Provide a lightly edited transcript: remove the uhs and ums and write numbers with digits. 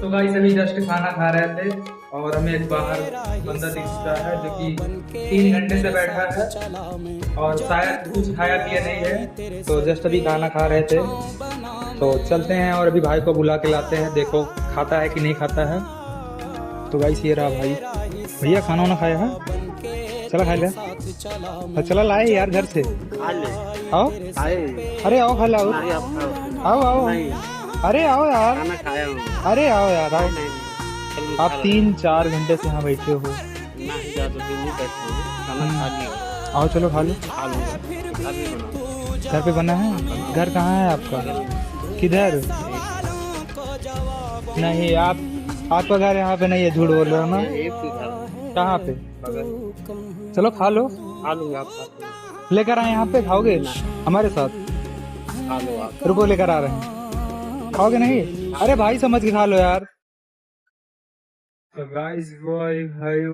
तो गाइस अभी जस्ट खाना खा रहे थे और हमें एक बाहर बंदा दिखता है जो कि 3 घंटे से बैठा है और शायद कुछ खाया पिया नहीं है। तो जस्ट अभी खाना खा रहे थे, तो चलते हैं और अभी भाई को बुला के लाते हैं, देखो खाता है कि नहीं खाता है। तो गाइस ये रहा भाई। भैया खाना वाना खाया है? चला खा लिया। चला लाए यार घर से। आओ, अरे आओ खा लाओ। आओ आओ, अरे आओ यार। अरे आओ यार आओ। आप 3-4 घंटे से यहाँ बैठे हो। आओ चलो खा लो। घर पे बना है? घर कहाँ है आपका? किधर? नहीं आपका घर यहाँ पे नहीं है, झूठ बोल रहे हो ना। कहाँ पे? चलो खा लो। लेकर आए यहाँ पे, खाओगे हमारे साथ? रुको लेकर आ रहे हैं। खाओगे नहीं? अरे भाई समझ के खा लो यार। तो गाइस भाई